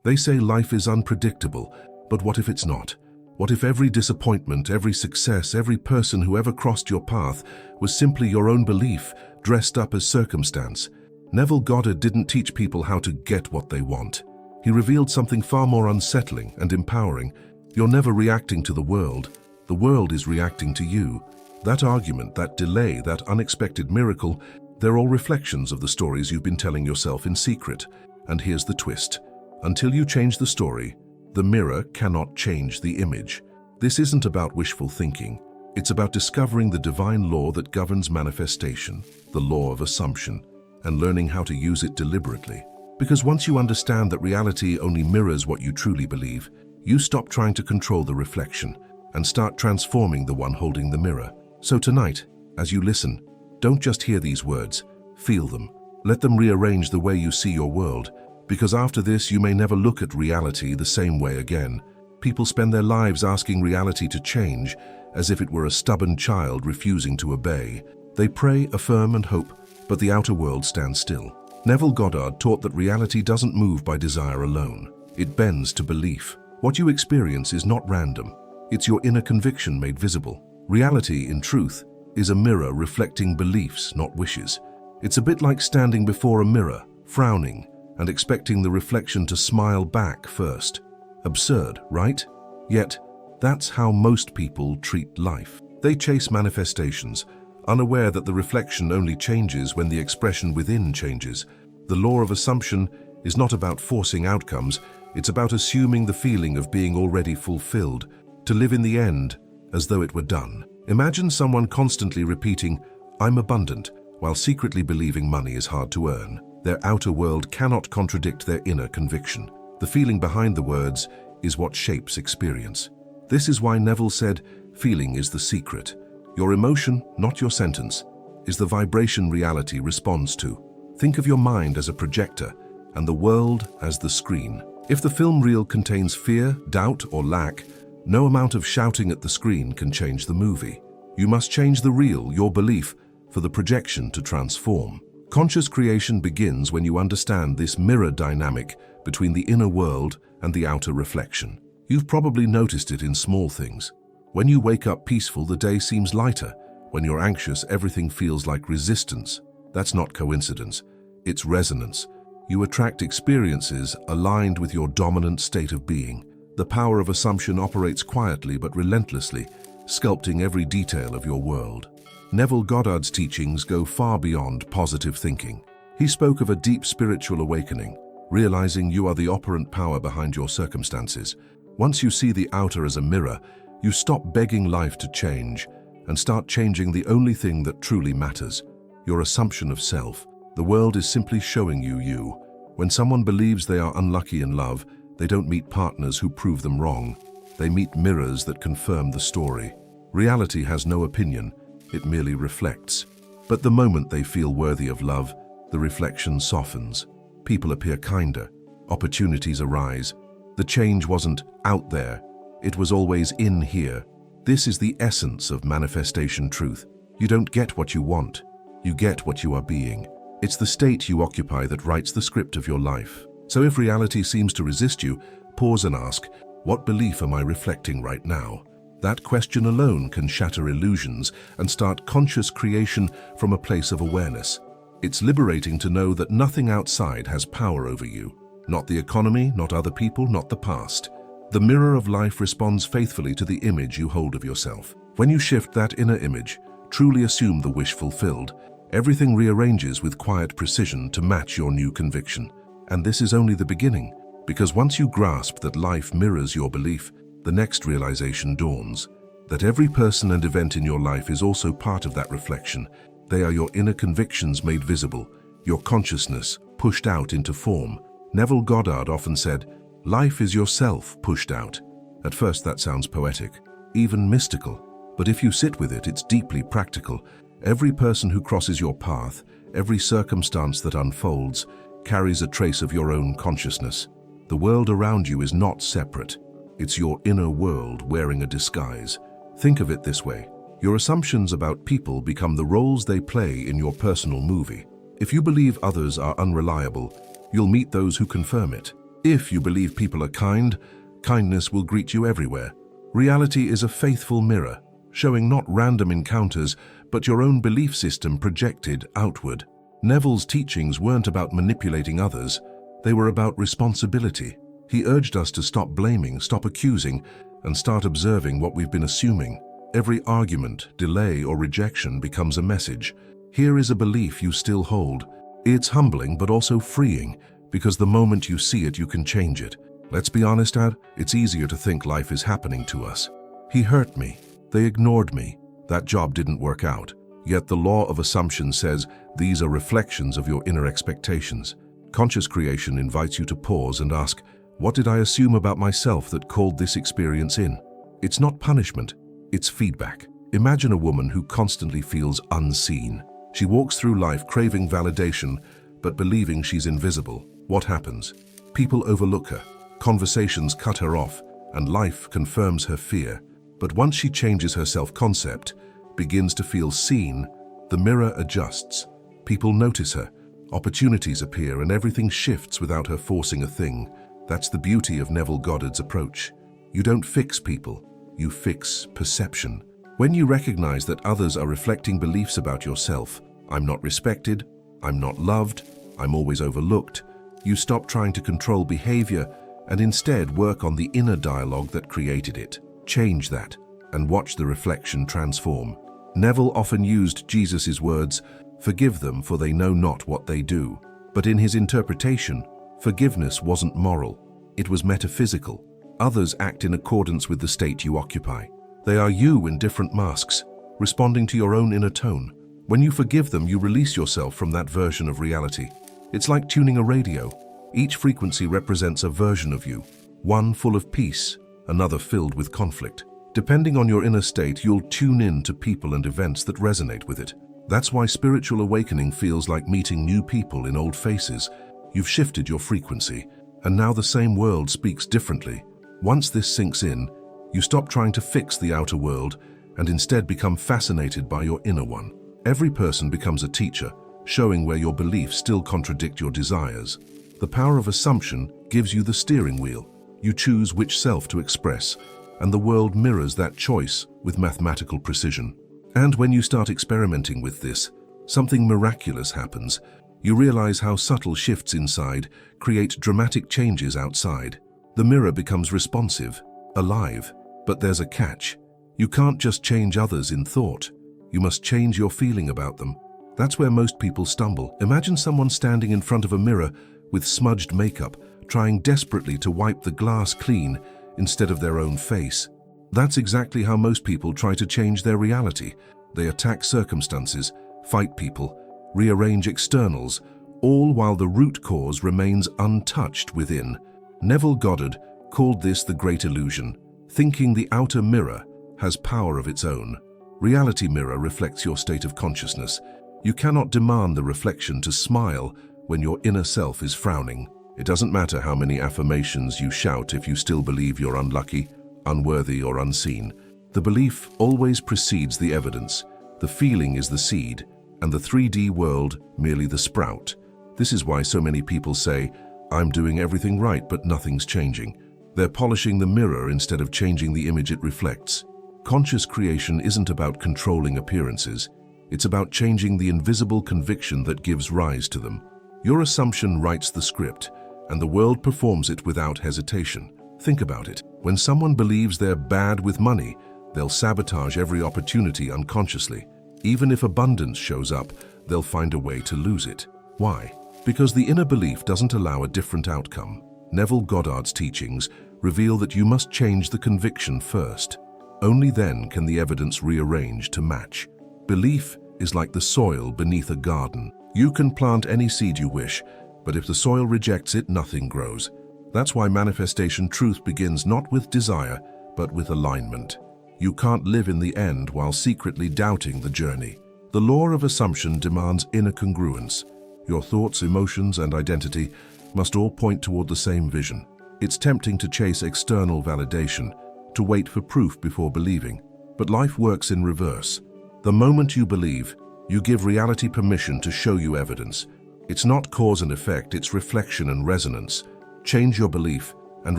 They say life is unpredictable, but what if it's not? What if every disappointment, every success, every person who ever crossed your path was simply your own belief, dressed up as circumstance? Neville Goddard didn't teach people how to get what they want. He revealed something far more unsettling and empowering. You're never reacting to the world is reacting to you. That argument, that delay, that unexpected miracle, they're all reflections of the stories you've been telling yourself in secret. And here's the twist. Until you change the story, the mirror cannot change the image. This isn't about wishful thinking. It's about discovering the divine law that governs manifestation, the law of assumption, and learning how to use it deliberately. Because once you understand that reality only mirrors what you truly believe, you stop trying to control the reflection and start transforming the one holding the mirror. So tonight, as you listen, don't just hear these words, feel them. Let them rearrange the way you see your world, because after this you may never look at reality the same way again. People spend their lives asking reality to change, as if it were a stubborn child refusing to obey. They pray, affirm, and hope, but the outer world stands still. Neville Goddard taught that reality doesn't move by desire alone. It bends to belief. What you experience is not random. It's your inner conviction made visible. Reality, in truth, is a mirror reflecting beliefs, not wishes. It's a bit like standing before a mirror, frowning, and expecting the reflection to smile back first. Absurd, right? Yet, that's how most people treat life. They chase manifestations, unaware that the reflection only changes when the expression within changes. The law of assumption is not about forcing outcomes, it's about assuming the feeling of being already fulfilled, to live in the end as though it were done. Imagine someone constantly repeating, "I'm abundant," while secretly believing money is hard to earn. Their outer world cannot contradict their inner conviction. The feeling behind the words is what shapes experience. This is why Neville said, feeling is the secret. Your emotion, not your sentence, is the vibration reality responds to. Think of your mind as a projector and the world as the screen. If the film reel contains fear, doubt, or lack, no amount of shouting at the screen can change the movie. You must change the reel, your belief, for the projection to transform. Conscious creation begins when you understand this mirror dynamic between the inner world and the outer reflection. You've probably noticed it in small things. When you wake up peaceful, the day seems lighter. When you're anxious, everything feels like resistance. That's not coincidence. It's resonance. You attract experiences aligned with your dominant state of being. The power of assumption operates quietly but relentlessly, sculpting every detail of your world. Neville Goddard's teachings go far beyond positive thinking. He spoke of a deep spiritual awakening, realizing you are the operant power behind your circumstances. Once you see the outer as a mirror, you stop begging life to change and start changing the only thing that truly matters, your assumption of self. The world is simply showing you you. When someone believes they are unlucky in love, they don't meet partners who prove them wrong. They meet mirrors that confirm the story. Reality has no opinion, it merely reflects. But the moment they feel worthy of love, the reflection softens. People appear kinder. Opportunities arise. The change wasn't out there, it was always in here. This is the essence of manifestation truth. You don't get what you want, you get what you are being. It's the state you occupy that writes the script of your life. So if reality seems to resist you, pause and ask, what belief am I reflecting right now? That question alone can shatter illusions and start conscious creation from a place of awareness. It's liberating to know that nothing outside has power over you. Not the economy, not other people, not the past. The mirror of life responds faithfully to the image you hold of yourself. When you shift that inner image, truly assume the wish fulfilled, everything rearranges with quiet precision to match your new conviction. And this is only the beginning, because once you grasp that life mirrors your belief, the next realization dawns, that every person and event in your life is also part of that reflection. They are your inner convictions made visible, your consciousness pushed out into form. Neville Goddard often said, life is yourself pushed out. At first that sounds poetic, even mystical, but if you sit with it, it's deeply practical. Every person who crosses your path, every circumstance that unfolds, carries a trace of your own consciousness. The world around you is not separate. It's your inner world wearing a disguise. Think of it this way. Your assumptions about people become the roles they play in your personal movie. If you believe others are unreliable, you'll meet those who confirm it. If you believe people are kind, kindness will greet you everywhere. Reality is a faithful mirror, showing not random encounters, but your own belief system projected outward. Neville's teachings weren't about manipulating others, they were about responsibility. He urged us to stop blaming, stop accusing, and start observing what we've been assuming. Every argument, delay, or rejection becomes a message. Here is a belief you still hold. It's humbling but also freeing, because the moment you see it, you can change it. Let's be honest, Dad, it's easier to think life is happening to us. He hurt me. They ignored me. That job didn't work out. Yet the law of assumption says these are reflections of your inner expectations. Conscious creation invites you to pause and ask, what did I assume about myself that called this experience in? It's not punishment, it's feedback. Imagine a woman who constantly feels unseen. She walks through life craving validation, but believing she's invisible. What happens? People overlook her, conversations cut her off, and life confirms her fear. But once she changes her self-concept, begins to feel seen, the mirror adjusts. People notice her, opportunities appear, and everything shifts without her forcing a thing. That's the beauty of Neville Goddard's approach. You don't fix people, you fix perception. When you recognize that others are reflecting beliefs about yourself, I'm not respected, I'm not loved, I'm always overlooked, you stop trying to control behavior and instead work on the inner dialogue that created it. Change that and watch the reflection transform. Neville often used Jesus' words, "Forgive them, for they know not what they do." But in his interpretation, forgiveness wasn't moral, it was metaphysical. Others act in accordance with the state you occupy. They are you in different masks, responding to your own inner tone. When you forgive them, you release yourself from that version of reality. It's like tuning a radio. Each frequency represents a version of you, one full of peace, another filled with conflict. Depending on your inner state, you'll tune in to people and events that resonate with it. That's why spiritual awakening feels like meeting new people in old faces. You've shifted your frequency, and now the same world speaks differently. Once this sinks in, you stop trying to fix the outer world and instead become fascinated by your inner one. Every person becomes a teacher, showing where your beliefs still contradict your desires. The power of assumption gives you the steering wheel. You choose which self to express, and the world mirrors that choice with mathematical precision. And when you start experimenting with this, something miraculous happens. You realize how subtle shifts inside create dramatic changes outside. The mirror becomes responsive, alive, but there's a catch. You can't just change others in thought. You must change your feeling about them. That's where most people stumble. Imagine someone standing in front of a mirror with smudged makeup, trying desperately to wipe the glass clean instead of their own face. That's exactly how most people try to change their reality. They attack circumstances, fight people, rearrange externals, all while the root cause remains untouched within. Neville Goddard called this the great illusion, thinking the outer mirror has power of its own. Reality mirror reflects your state of consciousness. You cannot demand the reflection to smile when your inner self is frowning. It doesn't matter how many affirmations you shout if you still believe you're unlucky, unworthy, or unseen. The belief always precedes the evidence. The feeling is the seed, and the 3D world merely the sprout. This is why so many people say, "I'm doing everything right, but nothing's changing." They're polishing the mirror instead of changing the image it reflects. Conscious creation isn't about controlling appearances. It's about changing the invisible conviction that gives rise to them. Your assumption writes the script, and the world performs it without hesitation. Think about it. When someone believes they're bad with money, they'll sabotage every opportunity unconsciously. Even if abundance shows up, they'll find a way to lose it. Why? Because the inner belief doesn't allow a different outcome. Neville Goddard's teachings reveal that you must change the conviction first. Only then can the evidence rearrange to match. Belief is like the soil beneath a garden. You can plant any seed you wish, but if the soil rejects it, nothing grows. That's why manifestation truth begins not with desire, but with alignment. You can't live in the end while secretly doubting the journey. The law of assumption demands inner congruence. Your thoughts, emotions, and identity must all point toward the same vision. It's tempting to chase external validation, to wait for proof before believing. But life works in reverse. The moment you believe, you give reality permission to show you evidence. It's not cause and effect, it's reflection and resonance. Change your belief, and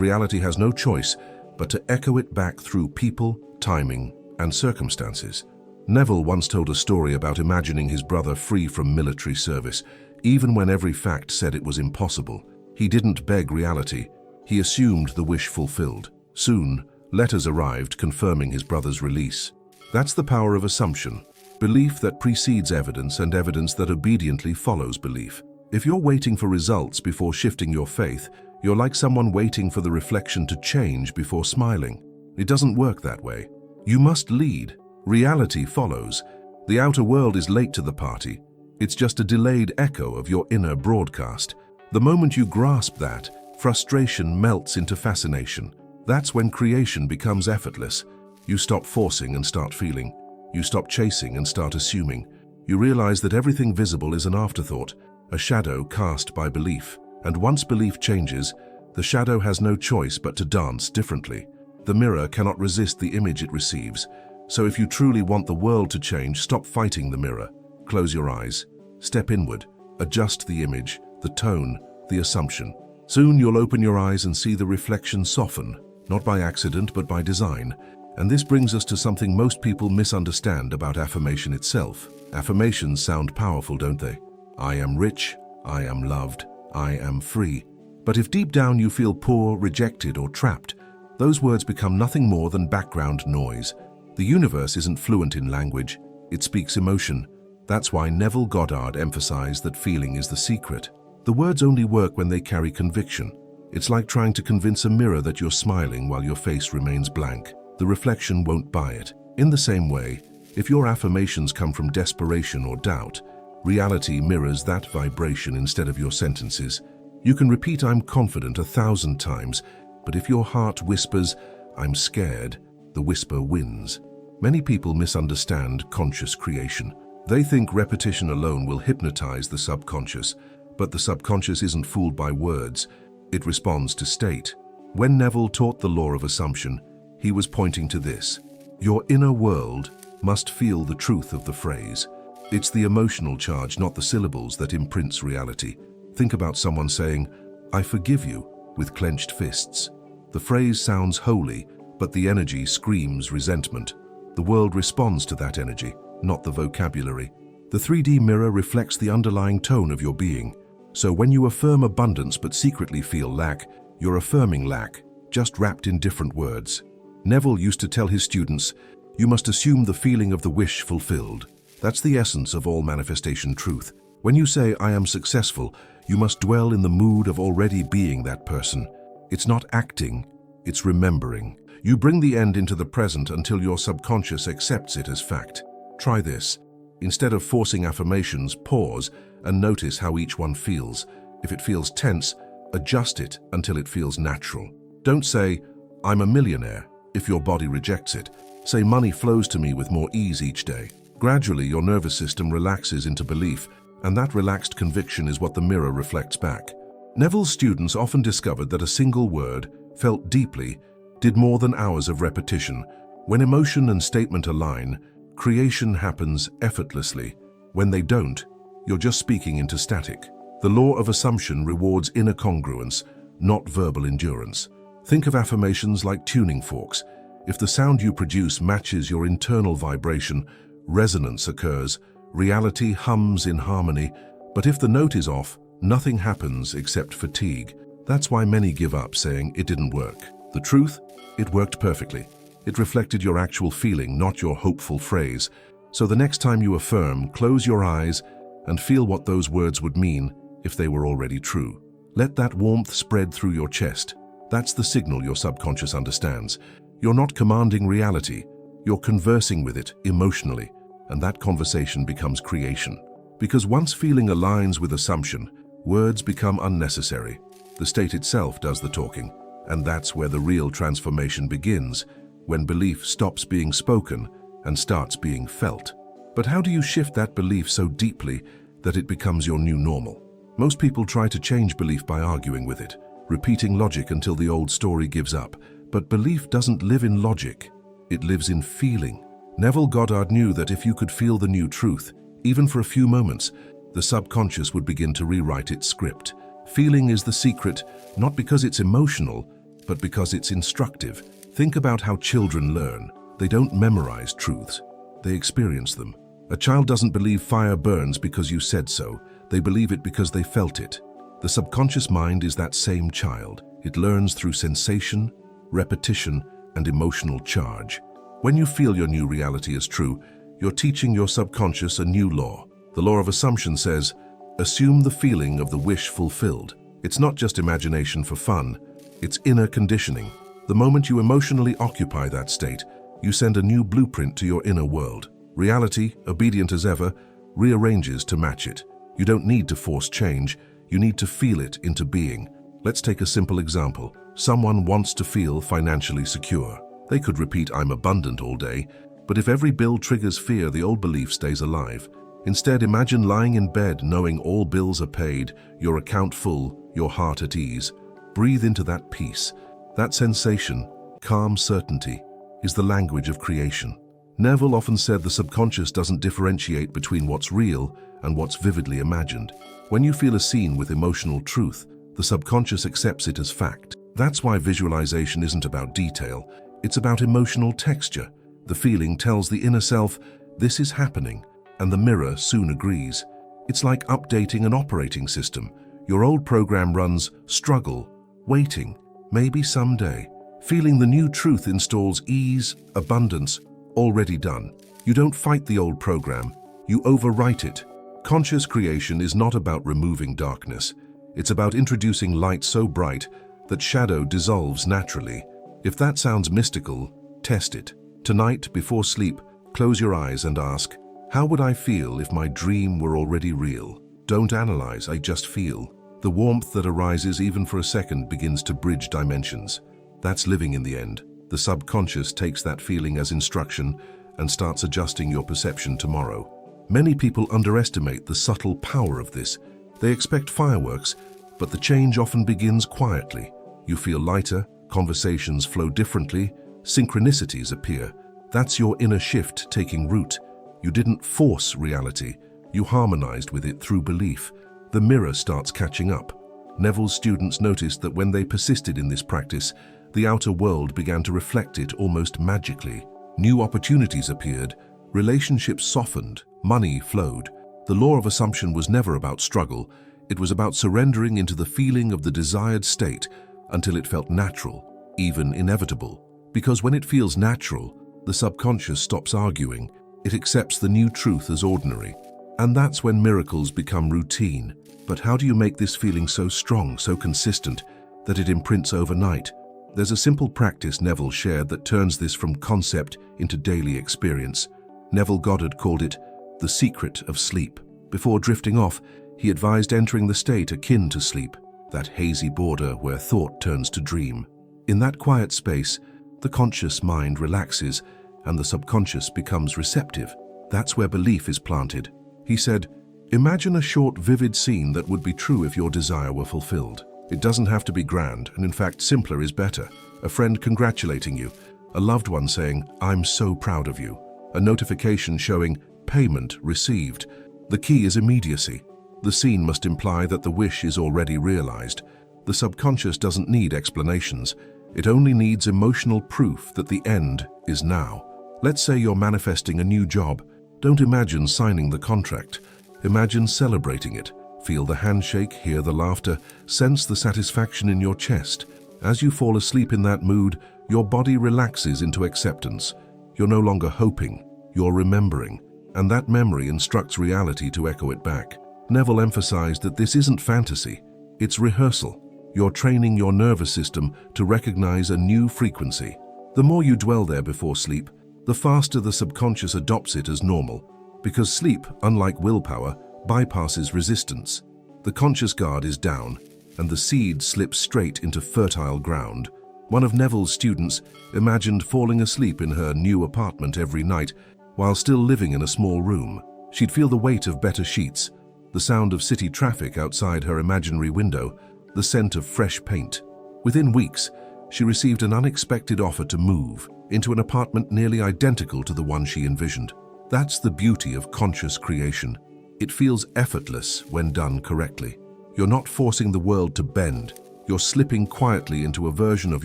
reality has no choice but to echo it back through people, timing, and circumstances. Neville once told a story about imagining his brother free from military service, even when every fact said it was impossible. He didn't beg reality, he assumed the wish fulfilled. Soon, letters arrived confirming his brother's release. That's the power of assumption, belief that precedes evidence and evidence that obediently follows belief. If you're waiting for results before shifting your faith, you're like someone waiting for the reflection to change before smiling. It doesn't work that way. You must lead. Reality follows. The outer world is late to the party. It's just a delayed echo of your inner broadcast. The moment you grasp that, frustration melts into fascination. That's when creation becomes effortless. You stop forcing and start feeling. You stop chasing and start assuming. You realize that everything visible is an afterthought, a shadow cast by belief. And once belief changes, the shadow has no choice but to dance differently. The mirror cannot resist the image it receives. So if you truly want the world to change, stop fighting the mirror. Close your eyes. Step inward. Adjust the image, the tone, the assumption. Soon you'll open your eyes and see the reflection soften, not by accident but by design. And this brings us to something most people misunderstand about affirmation itself. Affirmations sound powerful, don't they? I am rich, I am loved, I am free. But if deep down you feel poor, rejected, or trapped, those words become nothing more than background noise. The universe isn't fluent in language, it speaks emotion. That's why Neville Goddard emphasized that feeling is the secret. The words only work when they carry conviction. It's like trying to convince a mirror that you're smiling while your face remains blank. The reflection won't buy it. In the same way, if your affirmations come from desperation or doubt, reality mirrors that vibration instead of your sentences. You can repeat "I'm confident" 1,000 times, but if your heart whispers "I'm scared," the whisper wins. Many people misunderstand conscious creation. They think repetition alone will hypnotize the subconscious, but the subconscious isn't fooled by words. It responds to state. When Neville taught the law of assumption, he was pointing to this. Your inner world must feel the truth of the phrase. It's the emotional charge, not the syllables, that imprints reality. Think about someone saying, "I forgive you," with clenched fists. The phrase sounds holy, but the energy screams resentment. The world responds to that energy, not the vocabulary. The 3D mirror reflects the underlying tone of your being. So when you affirm abundance but secretly feel lack, you're affirming lack, just wrapped in different words. Neville used to tell his students, you must assume the feeling of the wish fulfilled. That's the essence of all manifestation truth. When you say, "I am successful," you must dwell in the mood of already being that person. It's not acting, it's remembering. You bring the end into the present until your subconscious accepts it as fact. Try this. Instead of forcing affirmations, pause and notice how each one feels. If it feels tense, adjust it until it feels natural. Don't say, "I'm a millionaire," if your body rejects it. Say, "Money flows to me with more ease each day." Gradually, your nervous system relaxes into belief, and that relaxed conviction is what the mirror reflects back. Neville's students often discovered that a single word, felt deeply, did more than hours of repetition. When emotion and statement align, creation happens effortlessly. When they don't, you're just speaking into static. The law of assumption rewards inner congruence, not verbal endurance. Think of affirmations like tuning forks. If the sound you produce matches your internal vibration, resonance occurs, reality hums in harmony. But if the note is off, nothing happens except fatigue. That's why many give up, saying it didn't work. The truth? It worked perfectly. It reflected your actual feeling, not your hopeful phrase. So the next time you affirm, close your eyes and feel what those words would mean if they were already true. Let that warmth spread through your chest. That's the signal your subconscious understands. You're not commanding reality, you're conversing with it emotionally, and that conversation becomes creation. Because once feeling aligns with assumption, words become unnecessary. The state itself does the talking, and that's where the real transformation begins, when belief stops being spoken and starts being felt. But how do you shift that belief so deeply that it becomes your new normal? Most people try to change belief by arguing with it, repeating logic until the old story gives up. But belief doesn't live in logic, it lives in feeling. Neville Goddard knew that if you could feel the new truth, even for a few moments, the subconscious would begin to rewrite its script. Feeling is the secret, not because it's emotional, but because it's instructive. Think about how children learn. They don't memorize truths, they experience them. A child doesn't believe fire burns because you said so. They believe it because they felt it. The subconscious mind is that same child. It learns through sensation, repetition, and emotional charge. When you feel your new reality is true, you're teaching your subconscious a new law. The law of assumption says, assume the feeling of the wish fulfilled. It's not just imagination for fun, it's inner conditioning. The moment you emotionally occupy that state, you send a new blueprint to your inner world. Reality, obedient as ever, rearranges to match it. You don't need to force change, you need to feel it into being. Let's take a simple example. Someone wants to feel financially secure. They could repeat, I'm abundant all day, but if every bill triggers fear, the old belief stays alive. Instead, imagine lying in bed knowing all bills are paid, your account full, your heart at ease. Breathe into that peace. That sensation, calm certainty, is the language of creation. Neville often said the subconscious doesn't differentiate between what's real and what's vividly imagined. When you feel a scene with emotional truth, the subconscious accepts it as fact. That's why visualization isn't about detail, it's about emotional texture. The feeling tells the inner self, this is happening, and the mirror soon agrees. It's like updating an operating system. Your old program runs struggle, waiting, maybe someday. Feeling the new truth installs ease, abundance, already done. You don't fight the old program, you overwrite it. Conscious creation is not about removing darkness. It's about introducing light so bright that shadow dissolves naturally. If that sounds mystical, test it. Tonight, before sleep, close your eyes and ask, how would I feel if my dream were already real? Don't analyze, I just feel. The warmth that arises even for a second begins to bridge dimensions. That's living in the end. The subconscious takes that feeling as instruction and starts adjusting your perception tomorrow. Many people underestimate the subtle power of this. They expect fireworks, but the change often begins quietly. You feel lighter, conversations flow differently, synchronicities appear. That's your inner shift taking root. You didn't force reality, you harmonized with it through belief. The mirror starts catching up. Neville's students noticed that when they persisted in this practice, the outer world began to reflect it almost magically. New opportunities appeared, relationships softened, money flowed. The law of assumption was never about struggle, it was about surrendering into the feeling of the desired state until it felt natural, even inevitable. Because when it feels natural, the subconscious stops arguing, it accepts the new truth as ordinary. And that's when miracles become routine. But how do you make this feeling so strong, so consistent, that it imprints overnight? There's a simple practice Neville shared that turns this from concept into daily experience. Neville Goddard called it the secret of sleep. Before drifting off, he advised entering the state akin to sleep, that hazy border where thought turns to dream. In that quiet space, the conscious mind relaxes and the subconscious becomes receptive. That's where belief is planted. He said, imagine a short, vivid scene that would be true if your desire were fulfilled. It doesn't have to be grand, and in fact, simpler is better. A friend congratulating you, a loved one saying, I'm so proud of you, a notification showing payment received. The key is immediacy. The scene must imply that the wish is already realized. The subconscious doesn't need explanations. It only needs emotional proof that the end is now. Let's say you're manifesting a new job. Don't imagine signing the contract. Imagine celebrating it. Feel the handshake, hear the laughter, sense the satisfaction in your chest. As you fall asleep in that mood, your body relaxes into acceptance. You're no longer hoping, you're remembering, and that memory instructs reality to echo it back. Neville emphasized that this isn't fantasy, it's rehearsal. You're training your nervous system to recognize a new frequency. The more you dwell there before sleep, the faster the subconscious adopts it as normal, because sleep, unlike willpower, bypasses resistance. The conscious guard is down, and the seed slips straight into fertile ground. One of Neville's students imagined falling asleep in her new apartment every night while still living in a small room. She'd feel the weight of better sheets, the sound of city traffic outside her imaginary window, the scent of fresh paint. Within weeks, she received an unexpected offer to move into an apartment nearly identical to the one she envisioned. That's the beauty of conscious creation. It feels effortless when done correctly. You're not forcing the world to bend. You're slipping quietly into a version of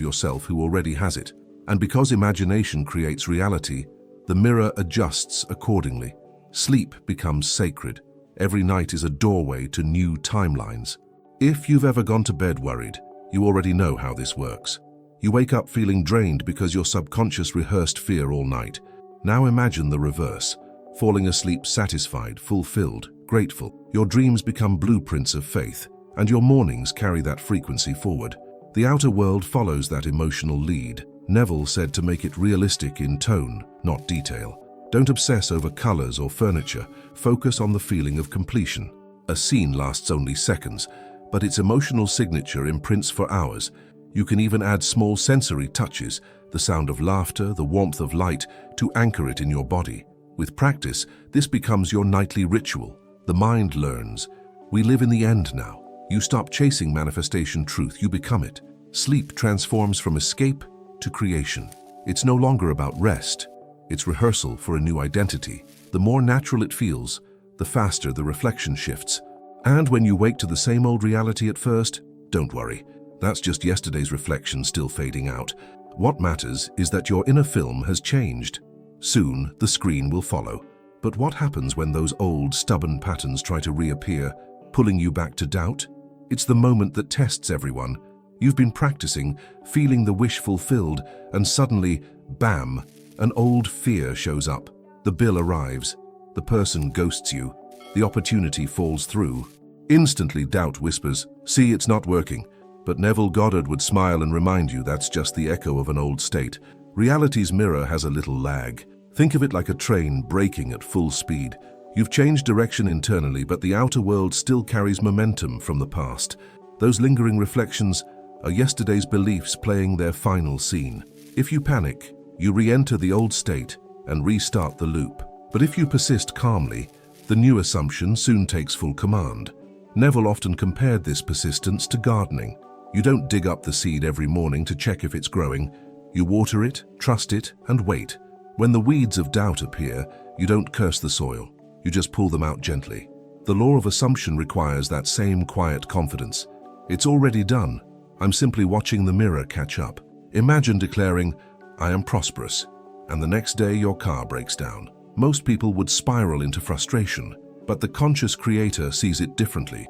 yourself who already has it. And because imagination creates reality, the mirror adjusts accordingly. Sleep becomes sacred. Every night is a doorway to new timelines. If you've ever gone to bed worried, you already know how this works. You wake up feeling drained because your subconscious rehearsed fear all night. Now imagine the reverse. Falling asleep satisfied, fulfilled, grateful. Your dreams become blueprints of faith, and your mornings carry that frequency forward. The outer world follows that emotional lead. Neville said to make it realistic in tone, not detail. Don't obsess over colors or furniture. Focus on the feeling of completion. A scene lasts only seconds, but its emotional signature imprints for hours. You can even add small sensory touches, the sound of laughter, the warmth of light, to anchor it in your body. With practice, this becomes your nightly ritual. The mind learns. We live in the end now. You stop chasing manifestation truth, you become it. Sleep transforms from escape to creation. It's no longer about rest. It's rehearsal for a new identity. The more natural it feels, the faster the reflection shifts. And when you wake to the same old reality at first, don't worry. That's just yesterday's reflection still fading out. What matters is that your inner film has changed. Soon, the screen will follow. But what happens when those old, stubborn patterns try to reappear, pulling you back to doubt? It's the moment that tests everyone. You've been practicing, feeling the wish fulfilled, and suddenly, bam, an old fear shows up. The bill arrives. The person ghosts you. The opportunity falls through. Instantly, doubt whispers, "See, it's not working." But Neville Goddard would smile and remind you that's just the echo of an old state. Reality's mirror has a little lag. Think of it like a train braking at full speed. You've changed direction internally, but the outer world still carries momentum from the past. Those lingering reflections are yesterday's beliefs playing their final scene. If you panic, you re-enter the old state and restart the loop. But if you persist calmly, the new assumption soon takes full command. Neville often compared this persistence to gardening. You don't dig up the seed every morning to check if it's growing. You water it, trust it, and wait. When the weeds of doubt appear, you don't curse the soil. You just pull them out gently. The law of assumption requires that same quiet confidence. It's already done. I'm simply watching the mirror catch up. Imagine declaring, "I am prosperous," and the next day your car breaks down. Most people would spiral into frustration, but the conscious creator sees it differently.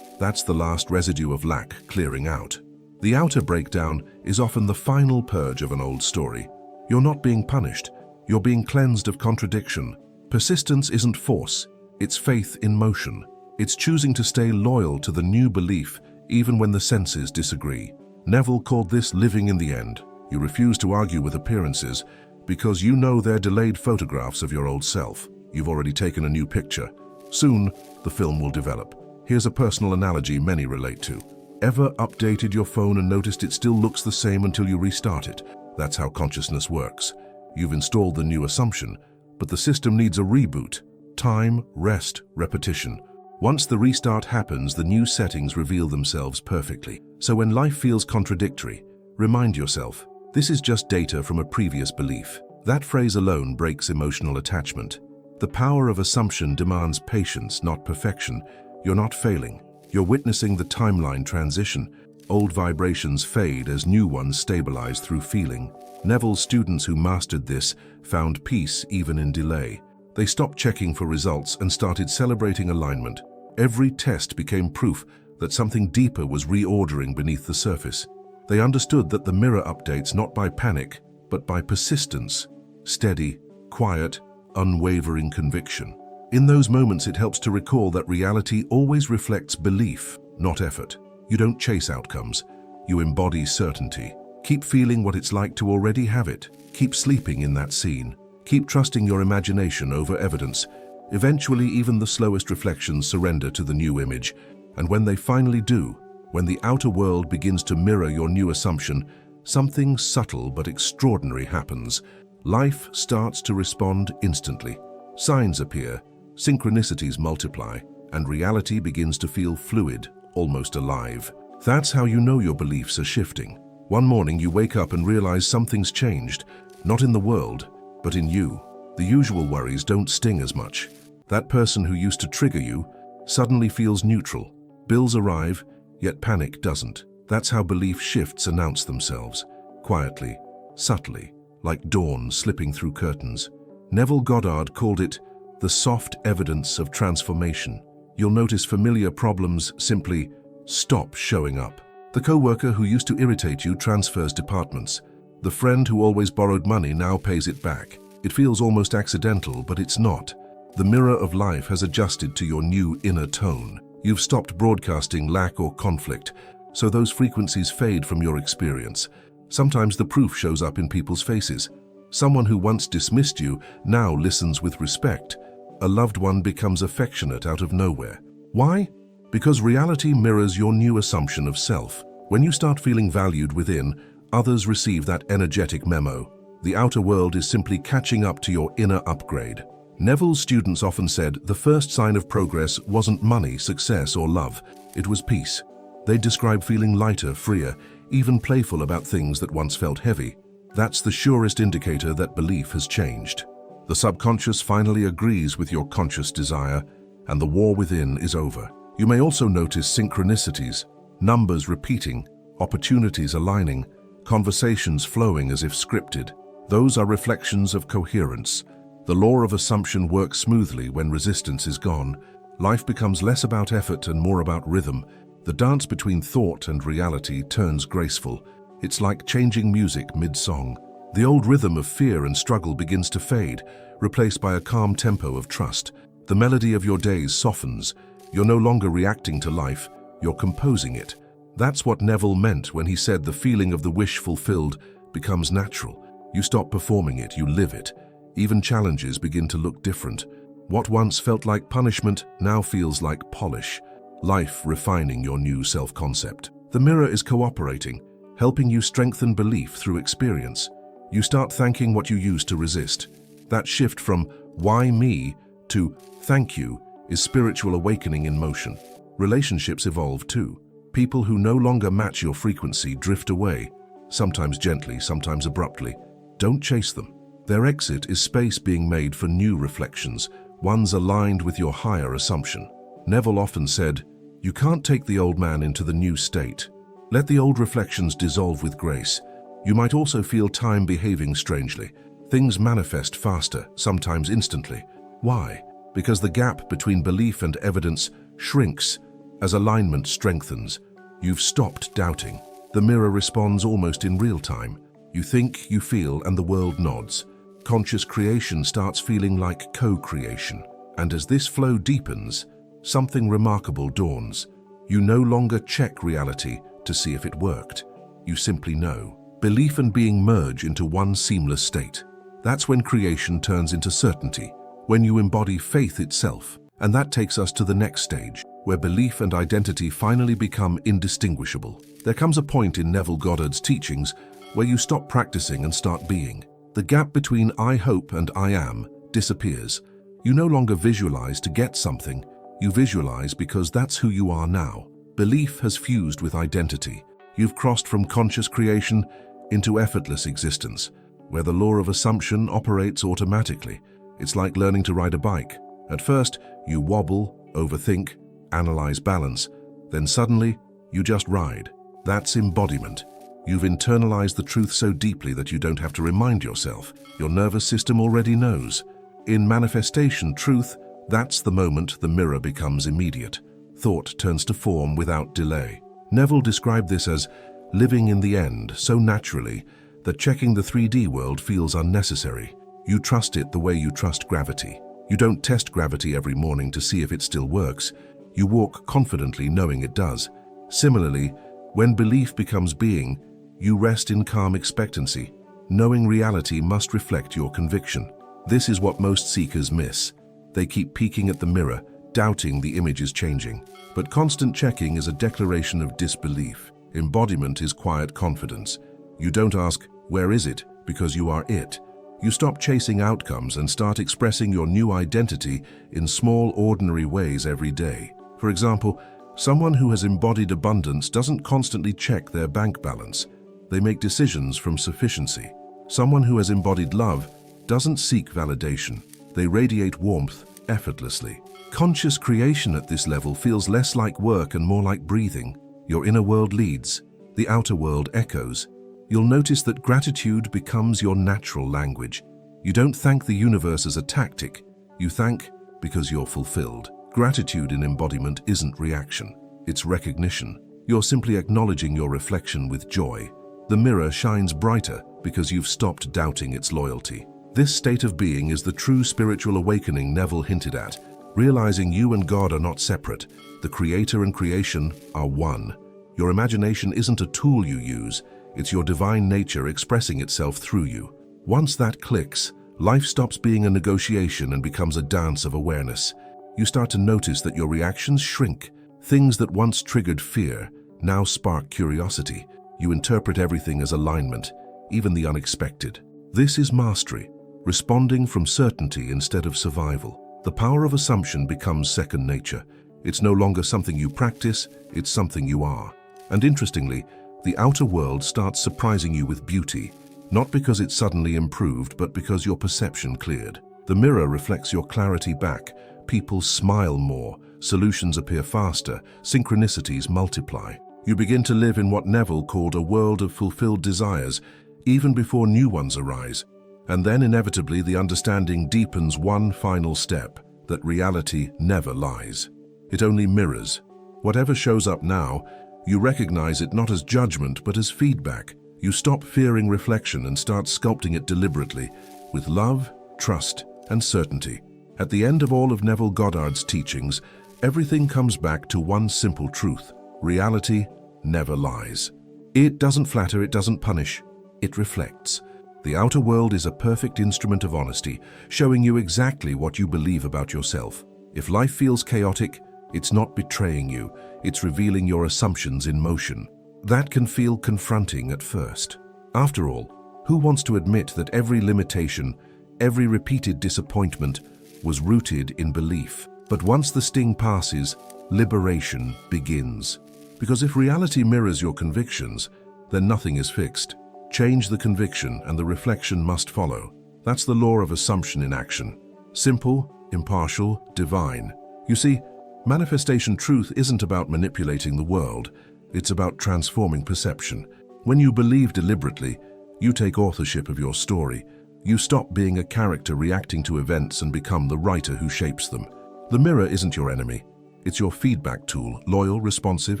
That's the last residue of lack clearing out. The outer breakdown is often the final purge of an old story. You're not being punished. You're being cleansed of contradiction. Persistence isn't force. It's faith in motion. It's choosing to stay loyal to the new belief even when the senses disagree. Neville called this living in the end. You refuse to argue with appearances because you know they're delayed photographs of your old self. You've already taken a new picture. Soon, the film will develop. Here's a personal analogy many relate to. Ever updated your phone and noticed it still looks the same until you restart it? That's how consciousness works. You've installed the new assumption, but the system needs a reboot. Time, rest, repetition. Once the restart happens, the new settings reveal themselves perfectly. So when life feels contradictory, remind yourself, this is just data from a previous belief. That phrase alone breaks emotional attachment. The power of assumption demands patience, not perfection. You're not failing. You're witnessing the timeline transition. Old vibrations fade as new ones stabilize through feeling. Neville's students who mastered this found peace even in delay. They stopped checking for results and started celebrating alignment. Every test became proof that something deeper was reordering beneath the surface. They understood that the mirror updates not by panic, but by persistence, steady, quiet, unwavering conviction. In those moments, it helps to recall that reality always reflects belief, not effort. You don't chase outcomes. You embody certainty. Keep feeling what it's like to already have it. Keep sleeping in that scene. Keep trusting your imagination over evidence. Eventually, even the slowest reflections surrender to the new image. And when they finally do, when the outer world begins to mirror your new assumption, something subtle but extraordinary happens. Life starts to respond instantly. Signs appear. Synchronicities multiply, and reality begins to feel fluid, almost alive. That's how you know your beliefs are shifting. One morning you wake up and realize something's changed, not in the world, but in you. The usual worries don't sting as much. That person who used to trigger you suddenly feels neutral, Bills arrive, yet panic doesn't. That's how belief shifts announce themselves, quietly, subtly, like dawn slipping through curtains. Neville Goddard called it the soft evidence of transformation. You'll notice familiar problems simply stop showing up. The co-worker who used to irritate you transfers departments. The friend who always borrowed money now pays it back. It feels almost accidental, but it's not. The mirror of life has adjusted to your new inner tone. You've stopped broadcasting lack or conflict, so those frequencies fade from your experience. Sometimes the proof shows up in people's faces. Someone who once dismissed you now listens with respect. A loved one becomes affectionate out of nowhere. Why? Because reality mirrors your new assumption of self. When you start feeling valued within, others receive that energetic memo. The outer world is simply catching up to your inner upgrade. Neville's students often said the first sign of progress wasn't money, success, or love. It was peace. They describe feeling lighter, freer, even playful about things that once felt heavy. That's the surest indicator that belief has changed. The subconscious finally agrees with your conscious desire, and the war within is over. You may also notice synchronicities, numbers repeating, opportunities aligning, conversations flowing as if scripted. Those are reflections of coherence. The law of assumption works smoothly when resistance is gone. Life becomes less about effort and more about rhythm. The dance between thought and reality turns graceful. It's like changing music mid-song. The old rhythm of fear and struggle begins to fade, replaced by a calm tempo of trust. The melody of your days softens. You're no longer reacting to life, you're composing it. That's what Neville meant when he said the feeling of the wish fulfilled becomes natural. You stop performing it, you live it. Even challenges begin to look different. What once felt like punishment now feels like polish. Life refining your new self-concept. The mirror is cooperating, helping you strengthen belief through experience. You start thanking what you used to resist. That shift from "why me" to "thank you" is spiritual awakening in motion. Relationships evolve too. People who no longer match your frequency drift away, sometimes gently, sometimes abruptly. Don't chase them. Their exit is space being made for new reflections, ones aligned with your higher assumption. Neville often said, "You can't take the old man into the new state. Let the old reflections dissolve with grace." You might also feel time behaving strangely. Things manifest faster, sometimes instantly. Why? Because the gap between belief and evidence shrinks as alignment strengthens. You've stopped doubting. The mirror responds almost in real time. You think, you feel, and the world nods. Conscious creation starts feeling like co-creation. And as this flow deepens, something remarkable dawns. You no longer check reality to see if it worked. You simply know. Belief and being merge into one seamless state. That's when creation turns into certainty, when you embody faith itself. And that takes us to the next stage, where belief and identity finally become indistinguishable. There comes a point in Neville Goddard's teachings where you stop practicing and start being. The gap between "I hope" and "I am" disappears. You no longer visualize to get something. You visualize because that's who you are now. Belief has fused with identity. You've crossed from conscious creation into effortless existence, where the law of assumption operates automatically. It's like learning to ride a bike. At first, you wobble, overthink, analyze balance. Then suddenly, you just ride. That's embodiment. You've internalized the truth so deeply that you don't have to remind yourself. Your nervous system already knows. In manifestation truth, that's the moment the mirror becomes immediate. Thought turns to form without delay. Neville described this as living in the end so naturally that checking the 3D world feels unnecessary. You trust it the way you trust gravity. You don't test gravity every morning to see if it still works. You walk confidently knowing it does. Similarly, when belief becomes being, you rest in calm expectancy, knowing reality must reflect your conviction. This is what most seekers miss. They keep peeking at the mirror, doubting the image is changing. But constant checking is a declaration of disbelief. Embodiment is quiet confidence. You don't ask, "Where is it?" because you are it. You stop chasing outcomes and start expressing your new identity in small, ordinary ways every day. For example, someone who has embodied abundance doesn't constantly check their bank balance. They make decisions from sufficiency. Someone who has embodied love doesn't seek validation. They radiate warmth effortlessly. Conscious creation at this level feels less like work and more like breathing. Your inner world leads, the outer world echoes. You'll notice that gratitude becomes your natural language. You don't thank the universe as a tactic. You thank because you're fulfilled. Gratitude in embodiment isn't reaction, it's recognition. You're simply acknowledging your reflection with joy. The mirror shines brighter because you've stopped doubting its loyalty. This state of being is the true spiritual awakening Neville hinted at, realizing you and God are not separate. The Creator and creation are one. Your imagination isn't a tool you use, it's your divine nature expressing itself through you. Once that clicks, life stops being a negotiation and becomes a dance of awareness. You start to notice that your reactions shrink. Things that once triggered fear now spark curiosity. You interpret everything as alignment, even the unexpected. This is mastery, responding from certainty instead of survival. The power of assumption becomes second nature. It's no longer something you practice, it's something you are. And interestingly, the outer world starts surprising you with beauty, not because it suddenly improved, but because your perception cleared. The mirror reflects your clarity back. People smile more, solutions appear faster, synchronicities multiply. You begin to live in what Neville called a world of fulfilled desires, even before new ones arise. And then inevitably the understanding deepens one final step, that reality never lies. It only mirrors. Whatever shows up now, you recognize it not as judgment but as feedback. You stop fearing reflection and start sculpting it deliberately, with love, trust, and certainty. At the end of all of Neville Goddard's teachings, everything comes back to one simple truth. Reality never lies. It doesn't flatter, it doesn't punish, it reflects. The outer world is a perfect instrument of honesty, showing you exactly what you believe about yourself. If life feels chaotic, it's not betraying you, it's revealing your assumptions in motion. That can feel confronting at first. After all, who wants to admit that every limitation, every repeated disappointment was rooted in belief? But once the sting passes, liberation begins. Because if reality mirrors your convictions, then nothing is fixed. Change the conviction and the reflection must follow. That's the law of assumption in action. Simple, impartial, divine. You see, manifestation truth isn't about manipulating the world. It's about transforming perception. When you believe deliberately, you take authorship of your story. You stop being a character reacting to events and become the writer who shapes them. The mirror isn't your enemy. It's your feedback tool, loyal, responsive,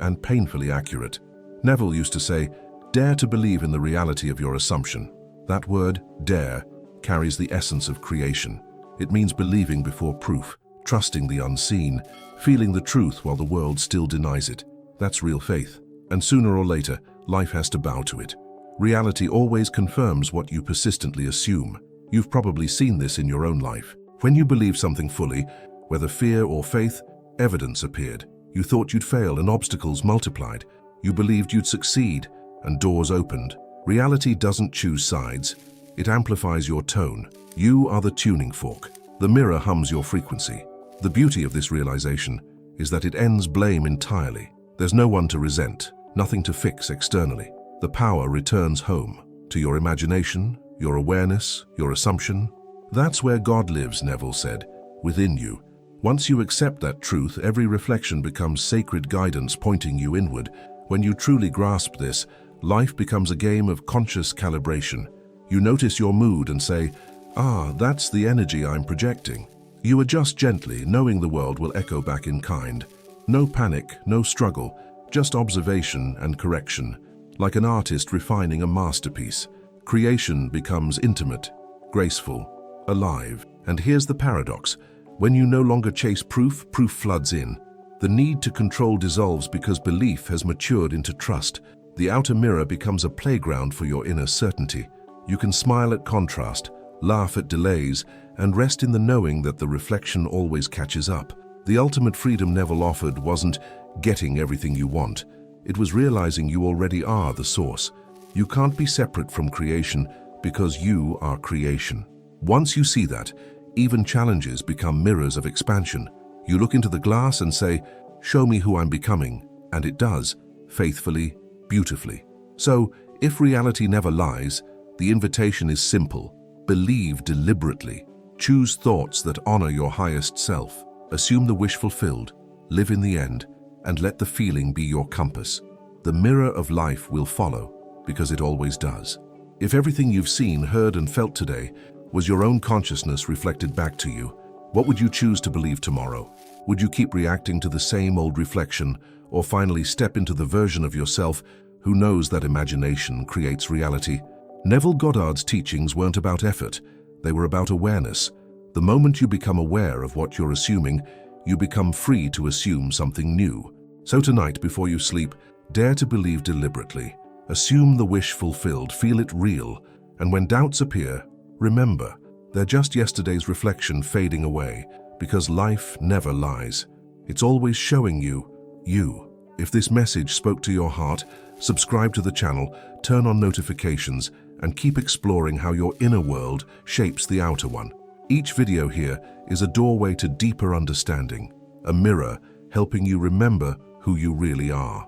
and painfully accurate. Neville used to say, "Dare to believe in the reality of your assumption." That word, dare, carries the essence of creation. It means believing before proof, trusting the unseen, feeling the truth while the world still denies it. That's real faith. And sooner or later, life has to bow to it. Reality always confirms what you persistently assume. You've probably seen this in your own life. When you believe something fully, whether fear or faith, evidence appeared. You thought you'd fail and obstacles multiplied. You believed you'd succeed and doors opened. Reality doesn't choose sides. It amplifies your tone. You are the tuning fork. The mirror hums your frequency. The beauty of this realization is that it ends blame entirely. There's no one to resent, nothing to fix externally. The power returns home, to your imagination, your awareness, your assumption. That's where God lives, Neville said, within you. Once you accept that truth, every reflection becomes sacred guidance pointing you inward. When you truly grasp this, life becomes a game of conscious calibration. You notice your mood and say, that's the energy I'm projecting. You adjust gently, knowing the world will echo back in kind. No panic, no struggle, just observation and correction. Like an artist refining a masterpiece, creation becomes intimate, graceful, alive. And here's the paradox. When you no longer chase proof, proof floods in. The need to control dissolves because belief has matured into trust. The outer mirror becomes a playground for your inner certainty. You can smile at contrast, laugh at delays, and rest in the knowing that the reflection always catches up. The ultimate freedom Neville offered wasn't getting everything you want. It was realizing you already are the source. You can't be separate from creation because you are creation. Once you see that, even challenges become mirrors of expansion. You look into the glass and say, "Show me who I'm becoming," and it does, faithfully, beautifully. So, if reality never lies, the invitation is simple. Believe deliberately. Choose thoughts that honor your highest self. Assume the wish fulfilled, live in the end, and let the feeling be your compass. The mirror of life will follow, because it always does. If everything you've seen, heard, and felt today was your own consciousness reflected back to you, what would you choose to believe tomorrow? Would you keep reacting to the same old reflection, or finally step into the version of yourself who knows that imagination creates reality? Neville Goddard's teachings weren't about effort, they were about awareness. The moment you become aware of what you're assuming, you become free to assume something new. So tonight, before you sleep, dare to believe deliberately. Assume the wish fulfilled, feel it real, and when doubts appear, remember, they're just yesterday's reflection fading away, because life never lies. It's always showing you, you. If this message spoke to your heart, subscribe to the channel, turn on notifications, and keep exploring how your inner world shapes the outer one. Each video here is a doorway to deeper understanding, a mirror helping you remember who you really are.